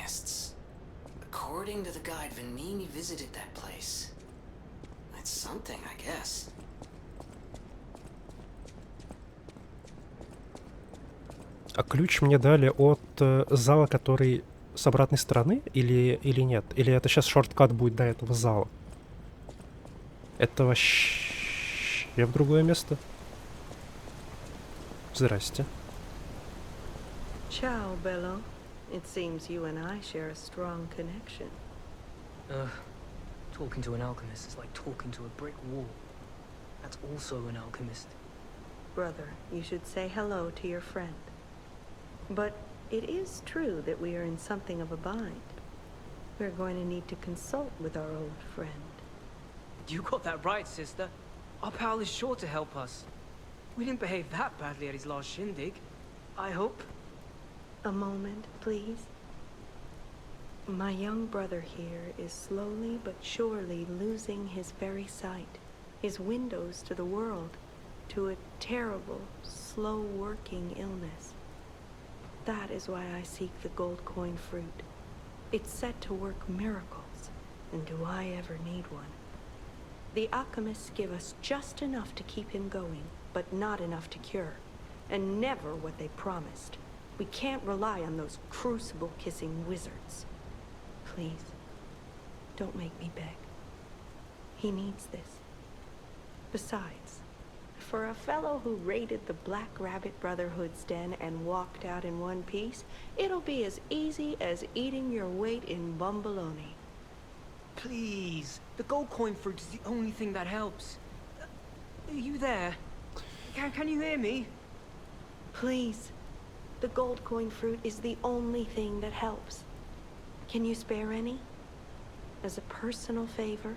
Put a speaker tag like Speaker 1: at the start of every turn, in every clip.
Speaker 1: nests. According to the guide, Vanini visited that place. That's something, I guess.
Speaker 2: А ключ мне дали от зала, который с обратной стороны, или нет? Или это сейчас шорткат будет до этого зала? Это вообще в другое место? Здрасте.
Speaker 3: Ciao, Bello. It seems you and I share a strong connection.
Speaker 4: Talking to an alchemist is like talking to a brick wall. That's also an alchemist.
Speaker 3: Brother, you should say hello to your friend. But it is true that we are in something of a bind. We're going to need to consult with our old friend.
Speaker 4: You got that right, sister. Our pal is sure to help us. We didn't behave that badly at his last shindig. I hope.
Speaker 3: A moment, please. My young brother here is slowly but surely losing his very sight, his windows to the world, to a terrible, slow-working illness. That is why I seek the gold coin fruit. It's set to work miracles, and do I ever need one? The alchemists give us just enough to keep him going, but not enough to cure, and never what they promised. We can't rely on those crucible-kissing wizards. Please, don't make me beg. He needs this. Besides, for a fellow who raided the Black Rabbit Brotherhood's den and walked out in one piece, it'll be as easy as eating your weight in bumbaloni.
Speaker 4: Please, the gold coin fruit is the only thing that helps. Are you there? Can you hear me?
Speaker 3: Please, the gold coin fruit is the only thing that helps. Can you spare any? As a personal favor?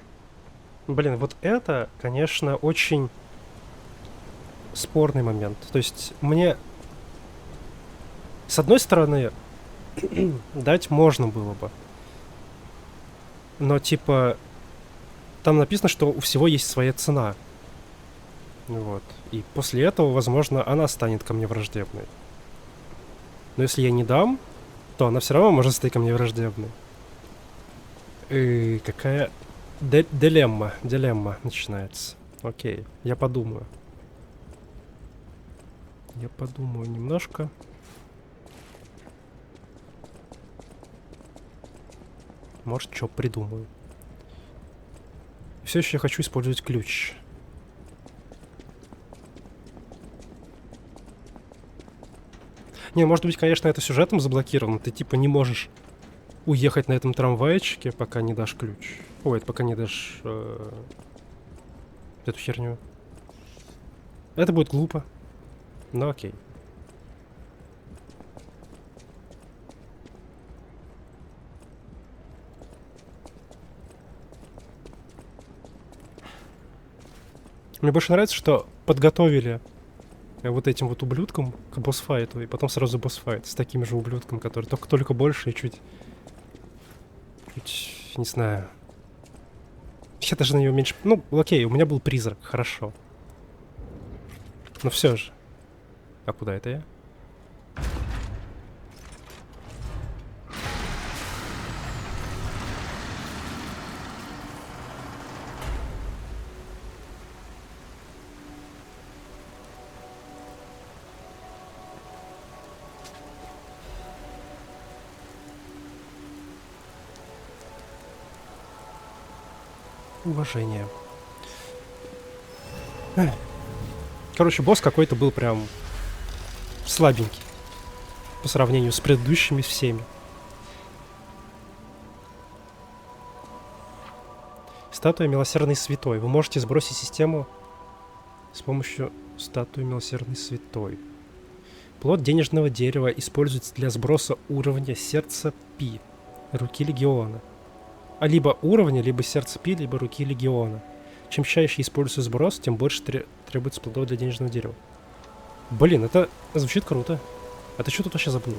Speaker 2: Блин, вот это, конечно, очень спорный момент. То есть мне, с одной стороны, дать можно было бы. Но, типа, там написано, что у всего есть своя цена. Вот. И после этого, возможно, она станет ко мне враждебной. Но если я не дам, то она все равно может стать ко мне враждебной. И какая дилемма начинается. Окей, я подумаю. Я подумаю немножко. Может, что придумаю. Все еще я хочу использовать ключ. Не, может быть, конечно, это сюжетом заблокировано. Ты типа не можешь уехать на этом трамвайчике, пока не дашь ключ. Ой, пока не дашь эту херню. Это будет глупо. Ну окей. Мне больше нравится, что подготовили вот этим вот ублюдкам к босс-файту, и потом сразу босс-файт с таким же ублюдком, который только больше и чуть, не знаю. Я даже на него меньше... Ну, окей, у меня был призрак, хорошо. Но все же. А куда это я? Уважение. Короче, босс какой-то был прям слабенький по сравнению с предыдущими всеми. Статуя Милосердной Святой. Вы можете сбросить систему с помощью статуи Милосердной Святой. Плод денежного дерева используется для сброса уровня сердца Пи, руки Легиона. А либо уровня, либо сердца Пи, либо руки Легиона. Чем чаще используется сброс, тем больше требуется плодов для денежного дерева. Блин, это звучит круто. А ты что тут вообще забыл?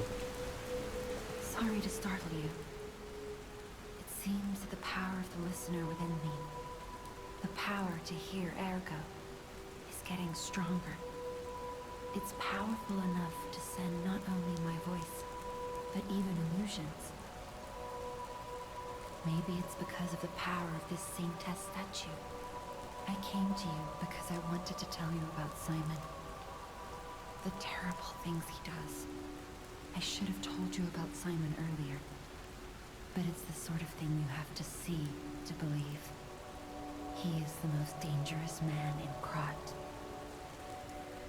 Speaker 5: Maybe it's because of the power of this saintess statue. I came to you because I wanted to tell you about Simon. The terrible things he does. I should have told you about Simon earlier. But it's the sort of thing you have to see to believe. He is the most dangerous man in Krat.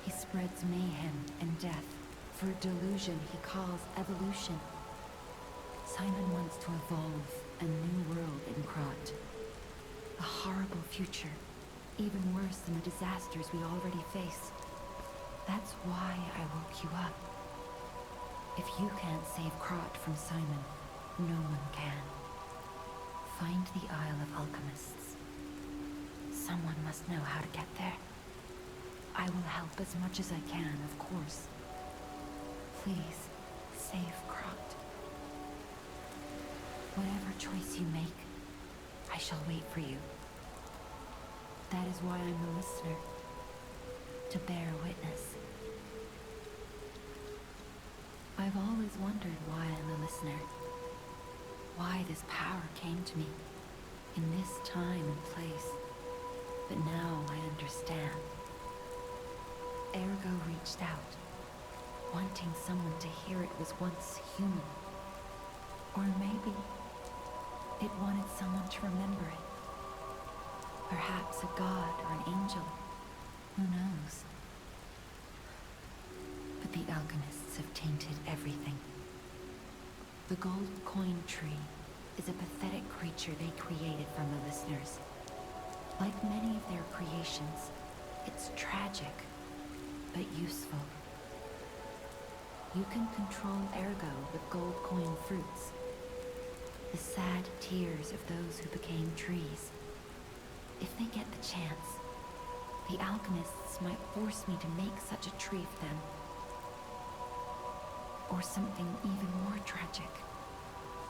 Speaker 5: He spreads mayhem and death for a delusion he calls evolution. Simon wants to evolve a new world in Krat. A horrible future, even worse than the disasters we already face. That's why I woke you up. If you can't save Krat from Simon, no one can. Find the Isle of Alchemists. Someone must know how to get there. I will help as much as I can, of course. Please, save Krat. Whatever choice you make, I shall wait for you. That is why I'm a listener. To bear witness. I've always wondered why I'm a listener. Why this power came to me, in this time and place. But now I understand. Ergo reached out, wanting someone to hear it was once human. Or maybe it wanted someone to remember it. Perhaps a god or an angel. Who knows? But the alchemists have tainted everything. The gold coin tree is a pathetic creature they created from the listeners. Like many of their creations, it's tragic, but useful. You can control Ergo with gold coin fruits. The sad tears of those who became trees. If they get the chance, the alchemists might force me to make such a tree for them. Or something even more tragic.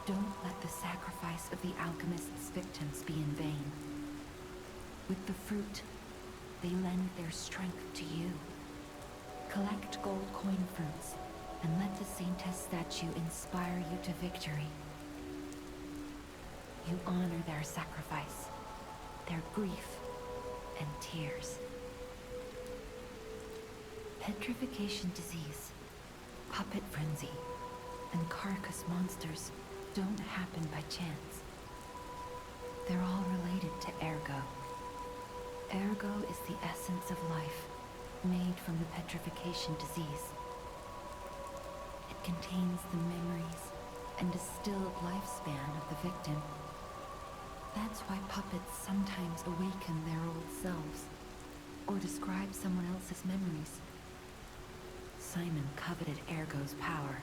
Speaker 5: Don't let the sacrifice of the alchemists' victims be in vain. With the fruit, they lend their strength to you. Collect gold coin fruits, and let the saintess statue inspire you to victory. You honor their sacrifice, their grief, and tears. Petrification disease, puppet frenzy, and carcass monsters don't happen by chance. They're all related to Ergo. Ergo is the essence of life, made from the petrification disease. It contains the memories and distilled lifespan of the victim. That's why puppets sometimes awaken their old selves, or describe someone else's memories. Simon coveted Ergo's power,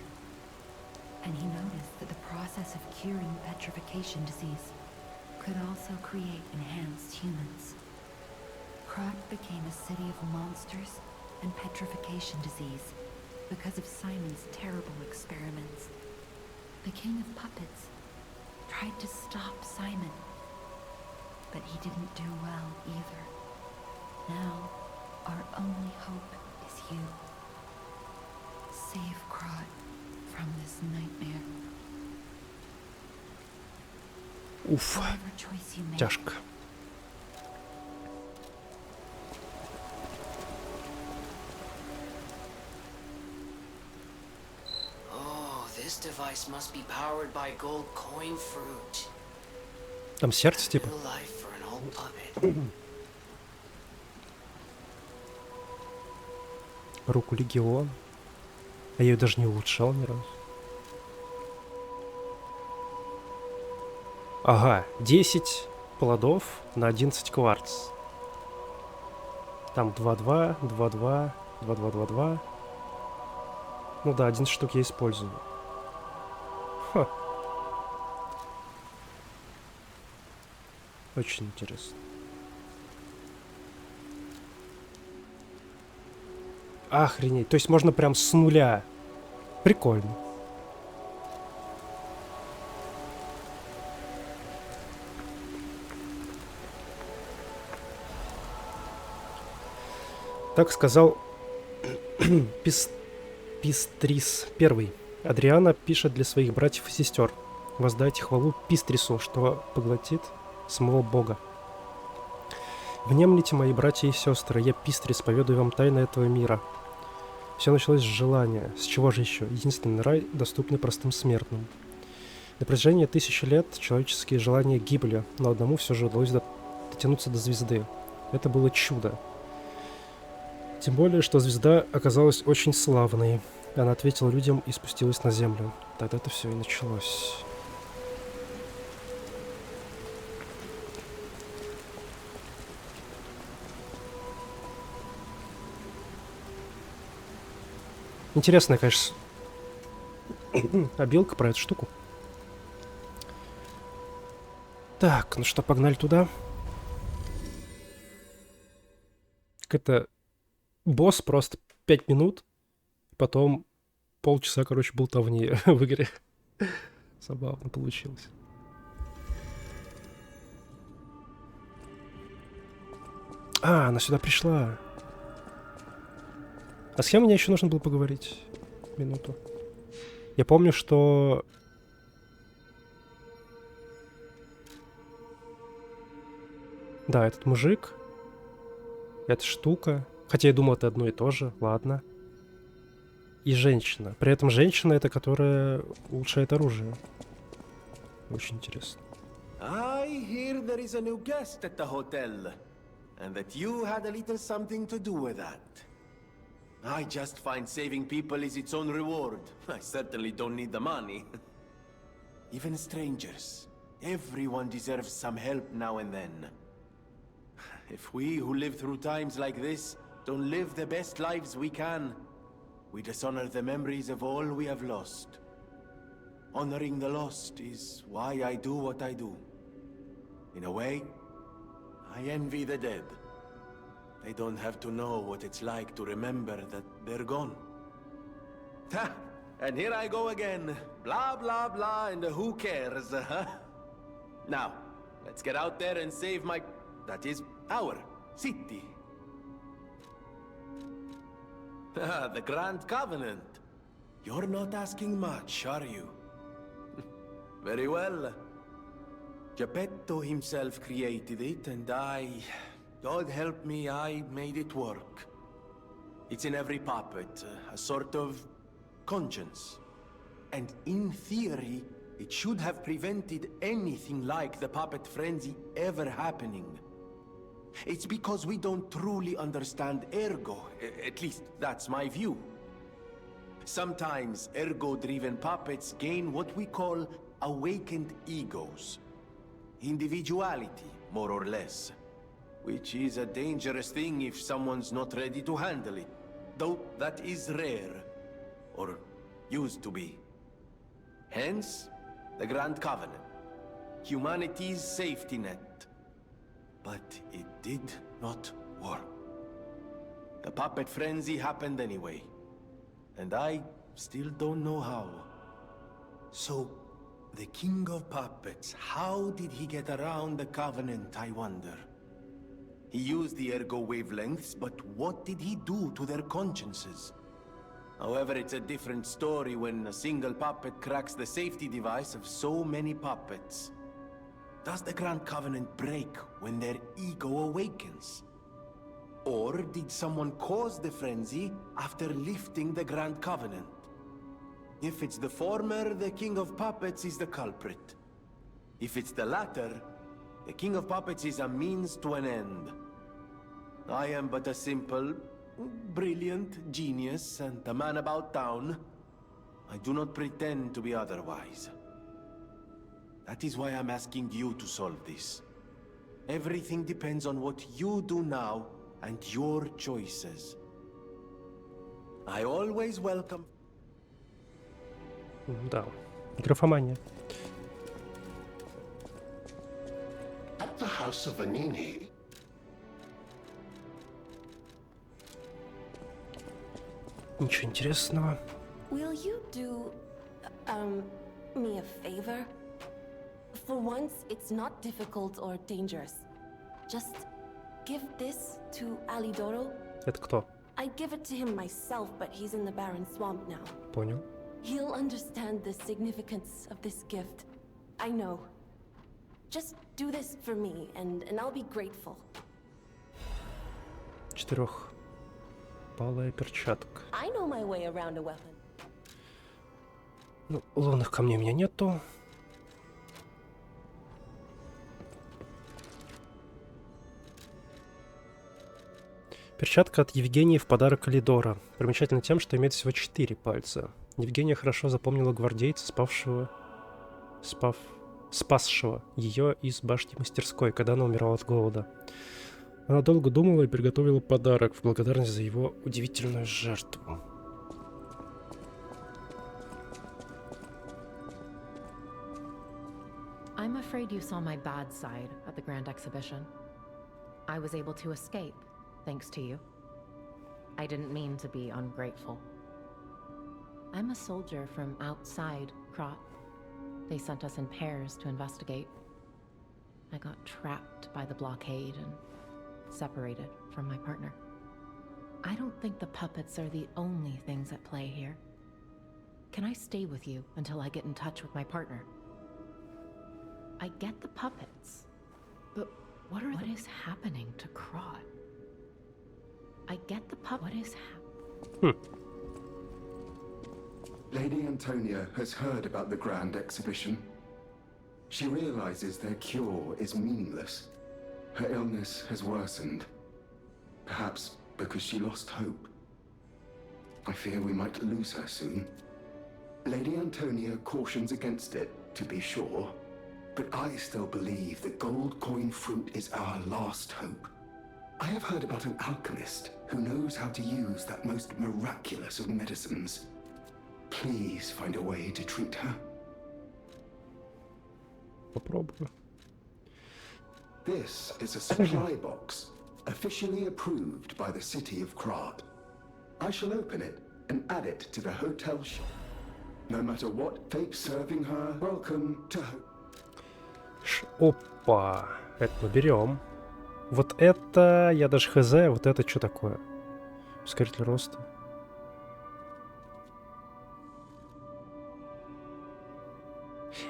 Speaker 5: and he noticed that the process of curing petrification disease could also create enhanced humans. Krat became a city of monsters and petrification disease because of Simon's terrible experiments. The king of puppets tried to stop Simon, but he didn't do well either. Now, our only hope is you. Save Krat from this nightmare.
Speaker 2: Уф,
Speaker 5: Whatever choice you make,
Speaker 2: тяжко.
Speaker 1: Oh, this device must be powered by gold coin fruit.
Speaker 2: Там сердце типа.
Speaker 1: New life for an old puppet.
Speaker 2: Руку легион. А я ее даже не улучшал ни разу. Ага, 10 плодов на 11 кварц. Там 2-2, 2-2, 2-2, 2-2. Ну да, 11 штук я использую. Ха. Очень интересно. Охренеть. То есть можно прям с нуля. Прикольно. Так сказал Пистрис первый. Адриана пишет для своих братьев и сестер. воздайте хвалу Пистрису, что поглотит самого Бога. Внемлите, мои братья и сестры, я Пистрис, поведаю вам тайны этого мира. Все началось с желания. С чего же еще? Единственный рай, доступный простым смертным. На протяжении 1000 лет человеческие желания гибли, но одному все же удалось дотянуться до звезды. Это было чудо. Тем более, что звезда оказалась очень славной. Она ответила людям и спустилась на землю. Тогда-то все и началось. Интересная, конечно, обилка про эту штуку. Так, ну что, погнали туда. Это босс просто 5 минут, потом полчаса, короче, болтовни в игре. Забавно получилось. А, она сюда пришла. А с кем мне еще нужно было поговорить? Минуту. Я помню, что... Да, этот мужик. Эта штука. Хотя я думал, это одно и то же. Ладно. И женщина. При этом женщина это, которая улучшает оружие. Очень интересно.
Speaker 6: I hear there is a new guest at the hotel, and that you had a little something to do with that. I just find saving people is its own reward. I certainly don't need the money. Even strangers. Everyone deserves some help now and then. If we who live through times like this don't live the best lives we can, we dishonor the memories of all we have lost. Honoring the lost is why I do what I do. In a way, I envy the dead. They don't have to know what it's like to remember that they're gone. Ha! And here I go again. Blah, blah, blah, and who cares, huh? Now, let's get out there and save my... that is, our city. The Grand Covenant. You're not asking much, are you? Very well. Geppetto himself created it, and God help me, I made it work. It's in every puppet, a sort of conscience. And in theory, it should have prevented anything like the puppet frenzy ever happening. It's because we don't truly understand ergo, at least that's my view. Sometimes ergo-driven puppets gain what we call awakened egos. Individuality, more or less. Which is a dangerous thing if someone's not ready to handle it. Though that is rare. Or used to be. Hence, the Grand Covenant. Humanity's safety net. But it did not work. The puppet frenzy happened anyway. And I still don't know how. So, the King of Puppets, how did he get around the Covenant, I wonder? He used the ergo wavelengths, but what did he do to their consciences? However, it's a different story when a single puppet cracks the safety device of so many puppets. Does the Grand Covenant break when their ego awakens? Or did someone cause the frenzy after lifting the Grand Covenant? If it's the former, the King of Puppets is the culprit. If it's the latter, the King of Puppets is a means to an end. I am but a simple, brilliant genius and a man about town. I do not pretend to be otherwise. That is why I'm asking you to solve this. Everything depends on what you do now and your choices. I always welcome...
Speaker 2: Да, графомания.
Speaker 7: At the house of Vanini.
Speaker 2: Ничего интересного.
Speaker 8: Will you do, me a favor? For once, it's not difficult or dangerous. Just give this to Alidoro.
Speaker 2: Это кто?
Speaker 8: I'd give it to him myself, but he's in the Barren Swamp now.
Speaker 2: Понял.
Speaker 8: He'll understand the significance of this gift. I know. Just do this for me, and I'll be grateful.
Speaker 2: Четырехпалая перчатка.
Speaker 8: I know my way around a weapon.
Speaker 2: Ну, лунных камней у меня нету. Перчатка от Евгении в подарок Калидора. Примечательна тем, что имеет всего 4 пальца. Евгения хорошо запомнила гвардейца, спасшего ее из башни мастерской, когда она умирала от голода. Она долго думала и приготовила подарок в благодарность за его удивительную жертву.
Speaker 9: I'm afraid you saw my bad side at the Grand Exhibition. I was able to escape, thanks to you. I didn't mean to be ungrateful. I'm a soldier from outside Krat. They sent us in pairs to investigate. I got trapped by the blockade and separated from my partner. I don't think the puppets are the only things at play here. Can I stay with you until I get in touch with my partner? I get the puppets, but what is happening to Krat? I get the puppet. What is happening?
Speaker 10: Lady Antonia has heard about the Grand Exhibition. She realizes their cure is meaningless. Her illness has worsened. Perhaps because she lost hope. I fear we might lose her soon. Lady Antonia cautions against it, to be sure. But I still believe the gold coin fruit is our last hope. I have heard about an alchemist who knows how to use that most miraculous of medicines. Please find a way to treat her.
Speaker 2: Попробую.
Speaker 10: This is a supply box, officially approved by the city of Krat. I shall open it and add it to the hotel shop. No matter what fate's serving her, welcome to hope.
Speaker 2: Опа, это мы берем. Вот это, я даже хз, вот это что такое? Ускоритель роста.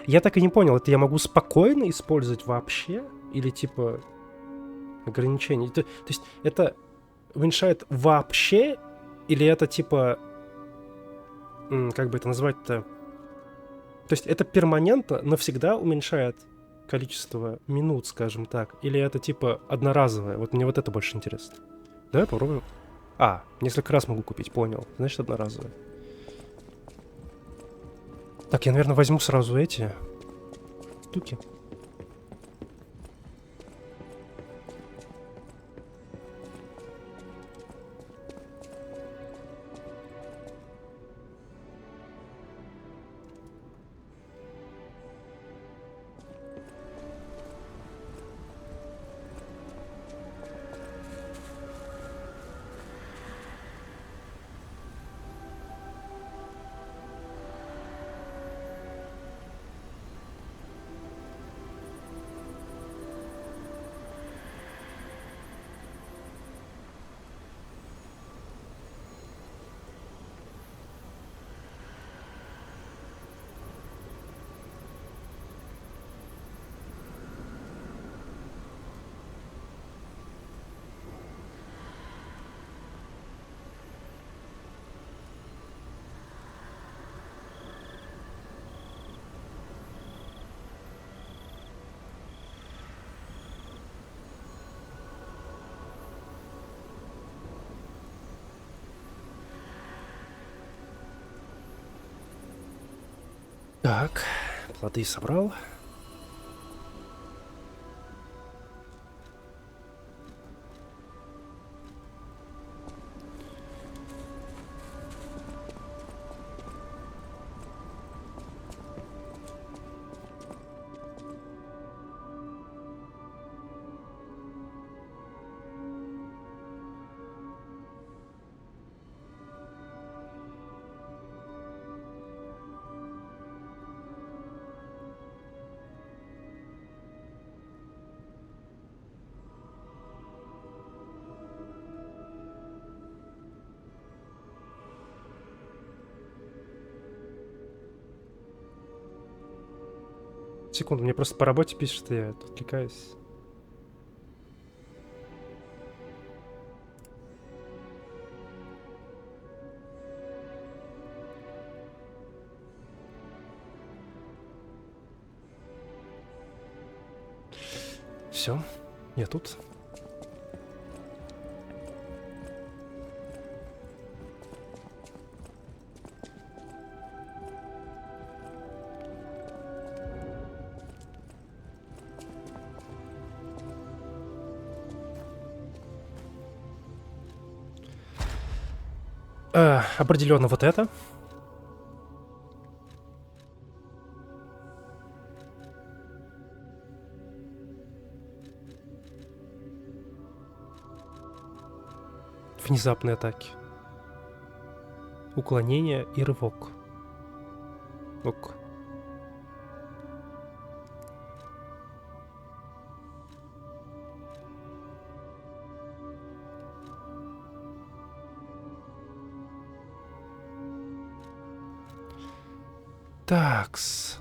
Speaker 2: Я так и не понял, это я могу спокойно использовать вообще? Или типа ограничение? То есть это уменьшает вообще? Или это типа... Как бы это назвать-то? То есть это перманентно навсегда уменьшает количество минут, скажем так? Или это типа одноразовое? Вот мне вот это больше интересно. Давай попробуем. Несколько раз могу купить, понял. Значит, одноразовое. Так, я, наверное, возьму сразу эти штуки. Так, плоды собрал. Секунду, мне просто по работе пишет, что я тут отвлекаюсь. Все, я тут. Определенно вот это. Внезапные атаки. Уклонение и рывок. Ок. Такс.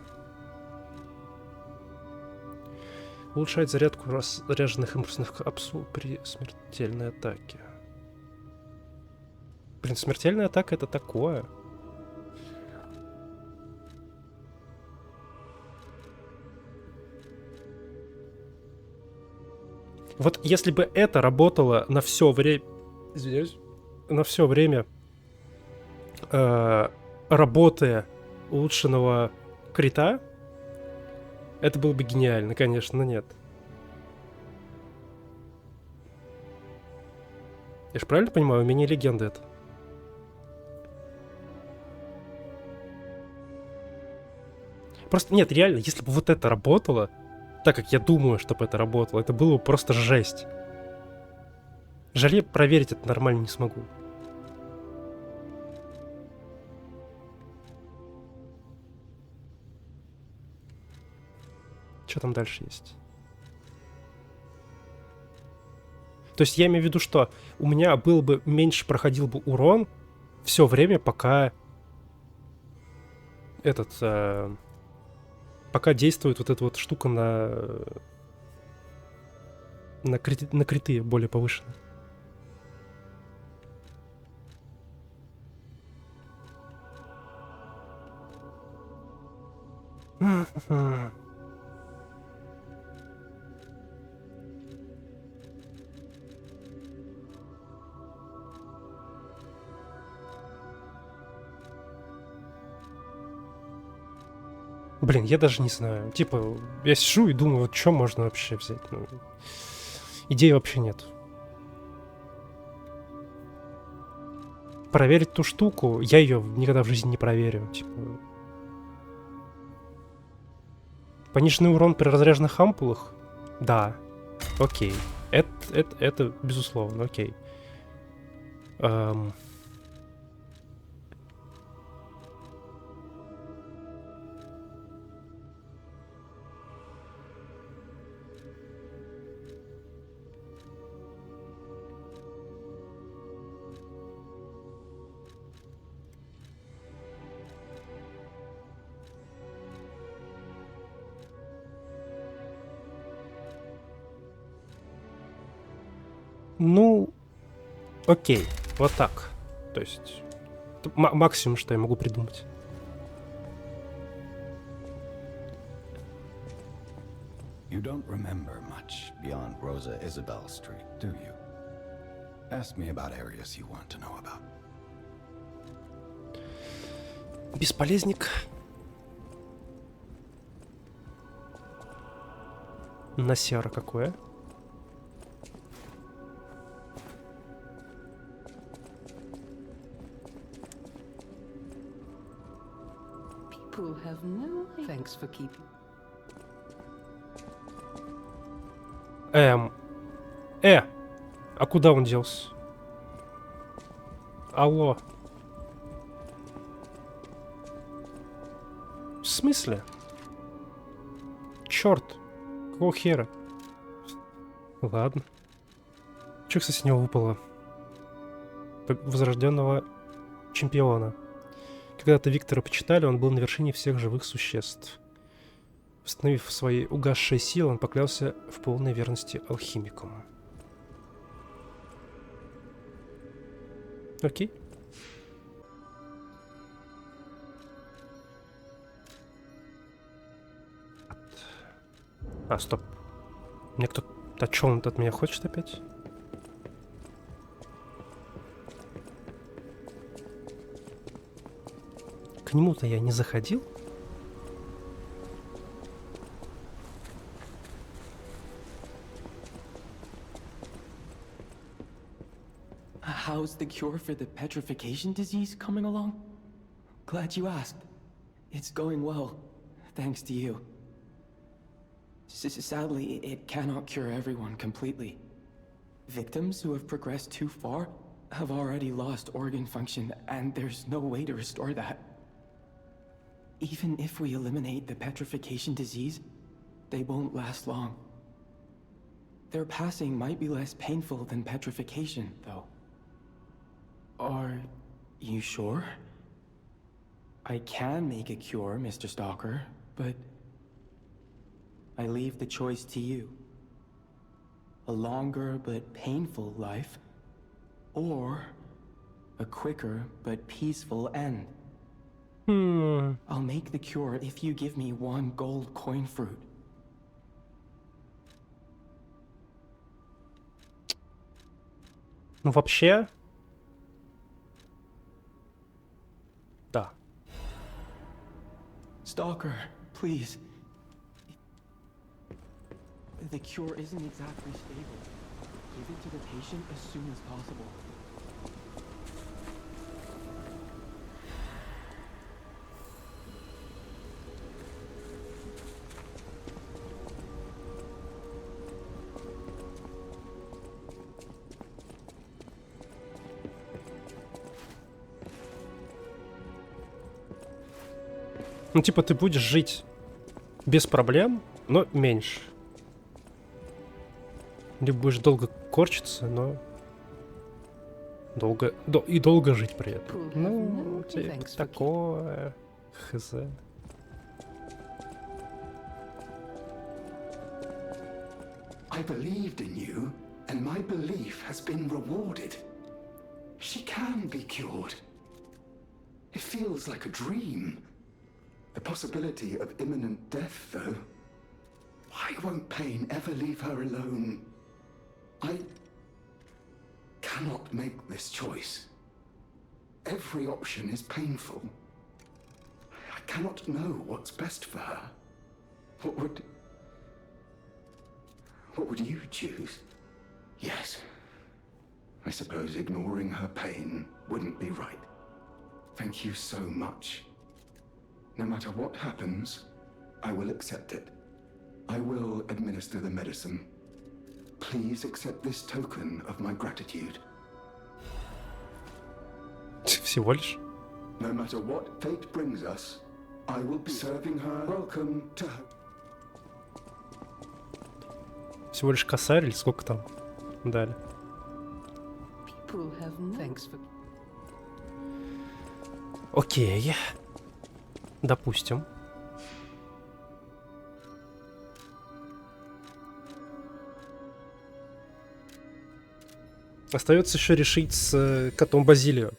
Speaker 2: Улучшает зарядку разряженных импульсных капсул при смертельной атаке. Блин, смертельная атака это такое. Вот если бы это работало на все время... Извиняюсь. На все время работы улучшенного крита, это было бы гениально, конечно, но нет. Я же правильно понимаю, умение легенды это? Просто нет, реально, если бы вот это работало, так как я думаю, чтобы это работало, это было бы просто жесть. Жаль, я проверить это нормально не смогу. Что там дальше есть? То есть я имею в виду, что у меня был бы меньше проходил бы урон все время, пока пока действует вот эта вот штука на криты более повышенные. Блин, я даже не знаю. Типа, я сижу и думаю, вот что можно вообще взять? Ну, идей вообще нет. Проверить ту штуку, я ее никогда в жизни не проверю. Типа, пониженный урон при разряженных ампулах? Да. Окей. Это безусловно, окей. Ну, окей, вот так. То есть, это максимум, что я могу придумать.
Speaker 11: You don't remember much beyond Rosa Isabel Street, do you? Ask me about areas you want to know about.
Speaker 2: Бесполезник. Насера какое?
Speaker 12: Thanks for keeping.
Speaker 2: А куда он делся? Алло. В смысле? Черт. Какого хера? Ладно. Че, кстати, с него выпало? Возрожденного чемпиона. Когда-то Виктора почитали, он был на вершине всех живых существ. Восстановив свои угасшие силы, он поклялся в полной верности алхимику. Окей. А, стоп. Мне кто-то... А что он от меня хочет опять? К нему-то я не заходил?
Speaker 13: How's the cure for the petrification disease coming along? Glad you asked. It's going well, thanks to you. Sadly, it cannot cure everyone completely. Victims who have progressed too far have already lost organ function, and there's no way to restore that. Even if we eliminate the petrification disease, they won't last long. Their passing might be less painful than petrification, though. Are you sure? I can make a cure, Mr. Stalker, but I leave the choice to you. A longer but painful life, or a quicker but peaceful end. I'll make the cure if you give me 1 gold coin fruit.
Speaker 2: Ну, вообще... Да.
Speaker 13: Stalker, please. The cure isn't exactly stable. Give it to the patient as soon as possible.
Speaker 2: Ну, типа, ты будешь жить без проблем, но меньше. Либо будешь долго корчиться, но долго жить при этом. Ну, типа, такое. Хз.
Speaker 10: I believed in you, and my belief has been rewarded. She can be cured. It feels like a dream. The possibility of imminent death, though. Why won't pain ever leave her alone? I cannot make this choice. Every option is painful. I cannot know what's best for her. What would you choose? Yes. I suppose ignoring her pain wouldn't be right. Thank you so much. No matter what happens, I will accept it. I will administer the medicine. Please accept this token of my gratitude.
Speaker 2: Всего лишь?
Speaker 10: No matter what fate brings us, I will be serving her. Welcome to her.
Speaker 2: Всего лишь косарь или сколько там дали? Окей. Допустим. Остается еще решить с котом Базилио.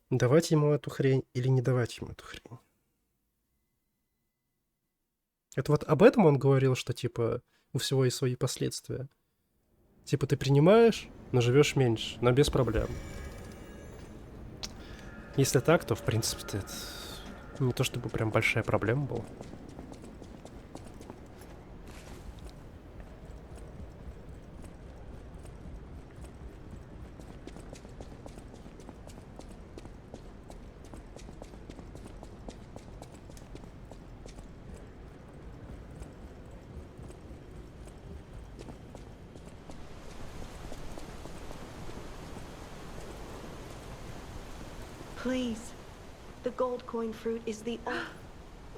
Speaker 2: Давать ему эту хрень или не давать ему эту хрень. Это вот об этом он говорил, что типа у всего есть свои последствия. Типа ты принимаешь, но живешь меньше, но без проблем. Если так, то в принципе это не то чтобы прям большая проблема была.
Speaker 3: Please. The gold coin fruit is the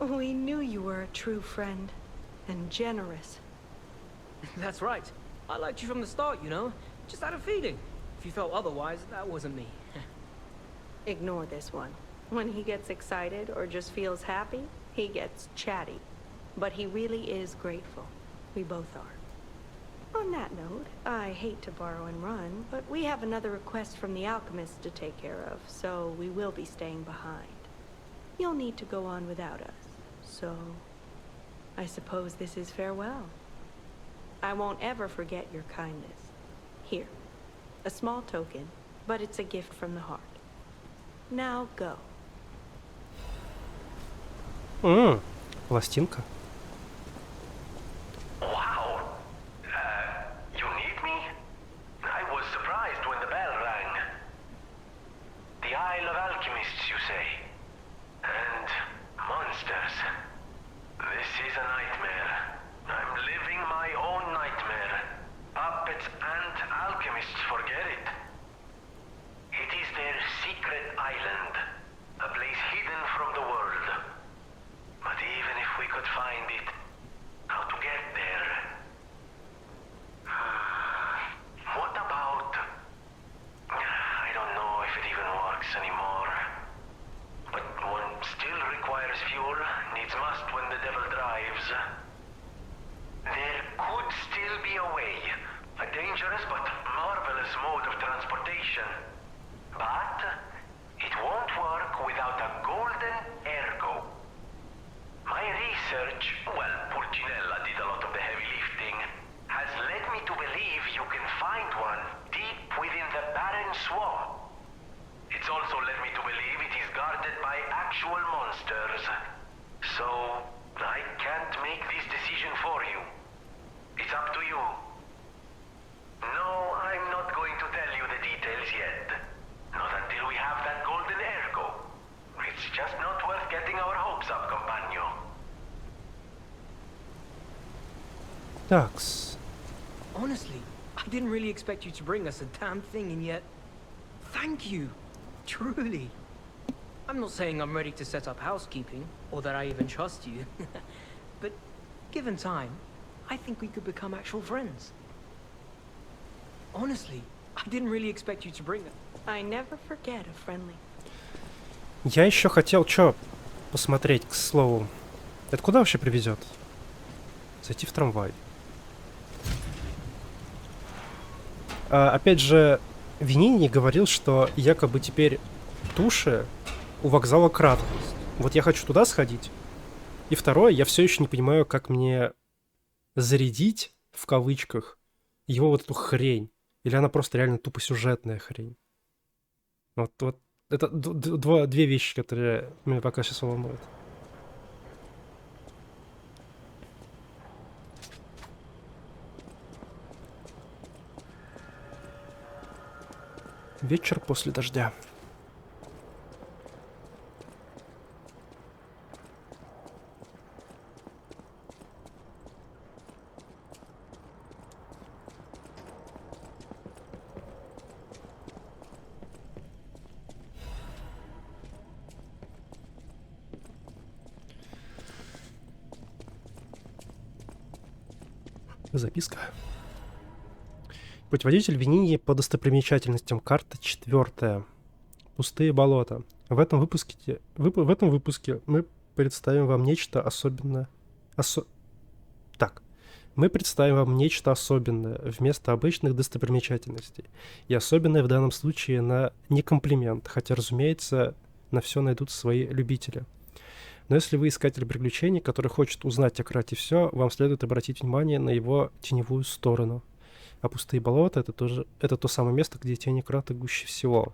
Speaker 3: We knew you were a true friend. And generous.
Speaker 4: That's right. I liked you from the start, you know? Just had a feeling. If you felt otherwise, that wasn't me.
Speaker 3: Ignore this one. When he gets excited or just feels happy, he gets chatty. but he really is grateful. We both are. On that note, I hate to borrow and run, but we have another request from the alchemist to take care of, so we will be staying behind. You'll need to go on without us, so I suppose this is farewell. I won't ever forget your kindness. Here, a small token, but it's a gift from the heart. Now go.
Speaker 2: Пластинка.
Speaker 14: Wow. You need me? I was surprised when the bell rang. The Isle of Alchemists, you say? And monsters. This is a nightmare. I'm living my own nightmare. Puppets and alchemists forget it. It is their secret island, a place hidden from the world. But even if we could find it, how to get there? What about... I don't know if it even works anymore. But one still requires fuel, needs must when the devil drives. There could still be a way, a dangerous but marvelous mode of transportation. But it won't work without a golden ergo. My research, well, Pulcinella did a lot of the heavy lifting, has led me to believe you can find one deep within the barren swamp. It's also led me to believe it is guarded by actual monsters. So, I can't make this decision for you. It's up to you. No, I'm not going to tell you the details yet. Not until we have that golden ergo. It's just not worth getting our hopes up, compagno.
Speaker 2: Такс.
Speaker 4: Honestly, I didn't really expect you to bring us a damn thing, and yet... Thank you. Truly. I'm not saying I'm ready to set up housekeeping, or that I even trust you. But, given time, I think we could become actual friends. Honestly, I didn't really expect you to bring it.
Speaker 3: I never forget a friendly.
Speaker 2: Я еще хотел посмотреть, к слову. Это куда вообще привезет? Зайти в трамвай. Опять же, Винини говорил, что якобы теперь туши у вокзала кратность. Вот я хочу туда сходить. И второе, я все еще не понимаю, как мне зарядить, в кавычках, его вот эту хрень. Или она просто реально тупо сюжетная хрень. Вот это две вещи, которые меня пока сейчас волнуют. Вечер после дождя. Записка. Путеводитель Винини по достопримечательностям. Карта 4. Пустые болота. В этом выпуске мы представим вам нечто особенное. Мы представим вам нечто особенное вместо обычных достопримечательностей. И особенное в данном случае не комплимент, хотя, разумеется, на все найдутся свои любители. Но если вы искатель приключений, который хочет узнать о Крате все, вам следует обратить внимание на его теневую сторону. А пустые болота — это то самое место, где тени Крата гуще всего.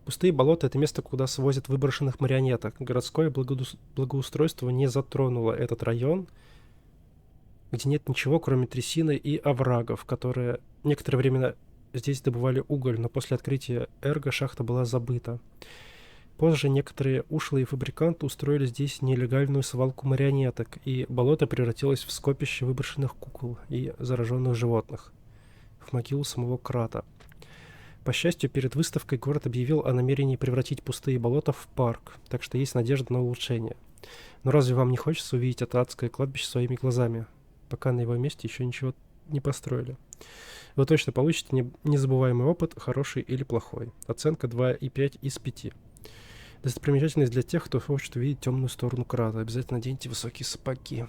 Speaker 2: Пустые болота — это место, куда свозят выброшенных марионеток. Городское благоустройство не затронуло этот район, где нет ничего, кроме трясины и оврагов, которые некоторое время здесь добывали уголь, но после открытия Эрго шахта была забыта. Позже некоторые ушлые фабриканты устроили здесь нелегальную свалку марионеток, и болото превратилось в скопище выброшенных кукол и зараженных животных, в могилу самого Крата. По счастью, перед выставкой город объявил о намерении превратить пустые болота в парк, так что есть надежда на улучшение. Но разве вам не хочется увидеть это адское кладбище своими глазами, пока на его месте еще ничего не построили? Вы точно получите незабываемый опыт, хороший или плохой. Оценка 2,5 из 5. Достопримечательность для тех, кто хочет увидеть темную сторону крата. Обязательно наденьте высокие сапоги.